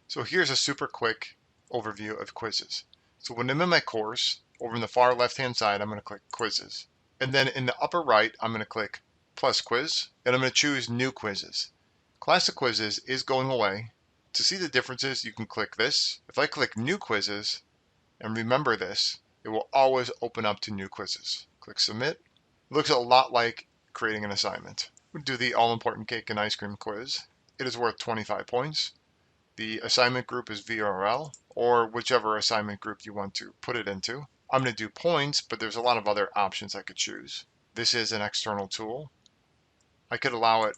So here's a super quick overview of quizzes. So when I'm in my course, over in the far left-hand side, I'm going to click quizzes. And then in the upper right, I'm going to click plus quiz, and I'm going to choose new quizzes. Classic quizzes is going away. To see the differences, you can click this. If I click new quizzes, and remember this, it will always open up to new quizzes. Click submit. It looks a lot like creating an assignment. We'll do the all-important cake and ice cream quiz. It is worth 25 points. The assignment group is VRL, or whichever assignment group you want to put it into. I'm going to do points, but there's a lot of other options I could choose. This is an external tool. I could allow it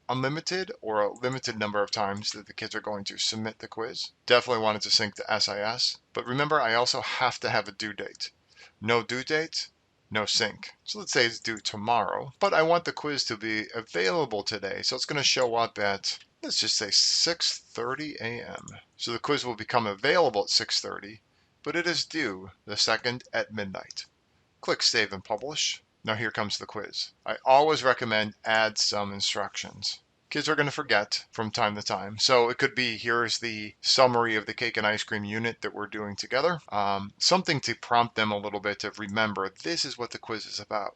unlimited or a limited number of times that the kids are going to submit the quiz. Definitely wanted to sync to SIS, but remember I also have to have a due date. No due date, no sync. So let's say it's due tomorrow, but I want the quiz to be available today. So it's going to show up at, let's just say 6:30 a.m. So the quiz will become available at 6:30, but it is due the 2nd at midnight. Click Save and Publish. Now here comes the quiz. I always recommend add some instructions. Kids are going to forget from time to time. So it could be, here's the summary of the cake and ice cream unit that we're doing together. Something to prompt them a little bit to remember this is what the quiz is about.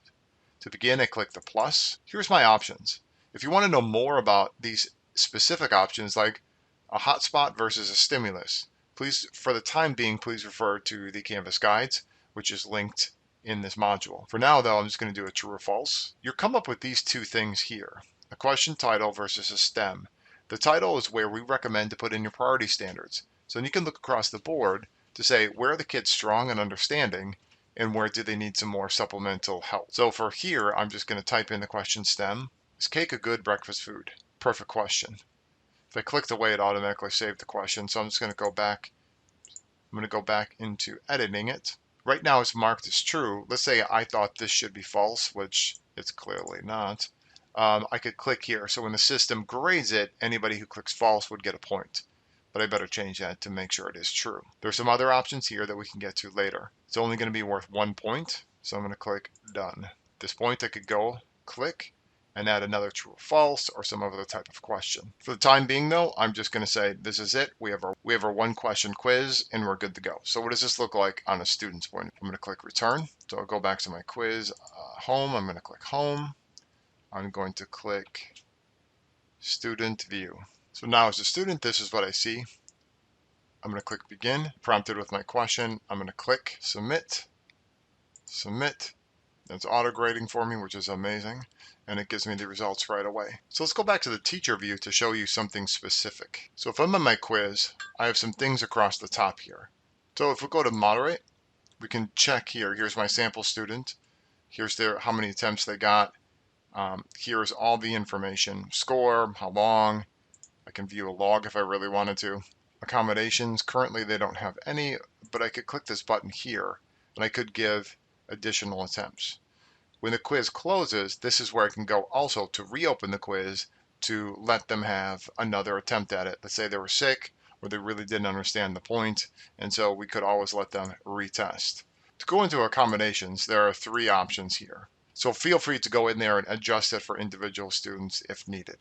To begin, I click the plus. Here's my options. If you want to know more about these specific options, like a hotspot versus a stimulus, please, for the time being, please refer to the Canvas guides, which is linked in this module. For now though, I'm just going to do a true or false. You'll come up with these two things here, a question title versus a STEM. The title is where we recommend to put in your priority standards. So you can look across the board to say where are the kids strong in understanding and where do they need some more supplemental help. So for here, I'm just going to type in the question STEM. Is cake a good breakfast food? Perfect question. If I clicked away, it automatically saved the question. So I'm just going to go back. I'm going to go back into editing it. Right now it's marked as true. Let's say I thought this should be false, which it's clearly not. I could click here. So when the system grades it, anybody who clicks false would get a point. But I better change that to make sure it is true. There's some other options here that we can get to later. It's only going to be worth 1 point. So I'm going to click done. At this point I could go click and add another true or false or some other type of question. For the time being though, I'm just going to say this is it. We have our 1 question quiz and we're good to go. So what does this look like on a student's point? I'm going to click return. So I'll go back to my quiz home. I'm going to click home. I'm going to click student view. So now as a student, this is what I see. I'm going to click begin, prompted with my question. I'm going to click submit, submit. It's auto grading for me, which is amazing, and it gives me the results right away. So let's go back to the teacher view to show you something specific. So if I'm in my quiz, I have some things across the top here. So if we go to moderate, we can check here. Here's my sample student. Here's how many attempts they got. Here's all the information, score, how long. I can view a log if I really wanted to. Accommodations, currently they don't have any, but I could click this button here, and I could give additional attempts. When the quiz closes, this is where I can go also to reopen the quiz to let them have another attempt at it. Let's say they were sick or they really didn't understand the point, and so we could always let them retest. To go into accommodations, there are 3 options here. So feel free to go in there and adjust it for individual students if needed.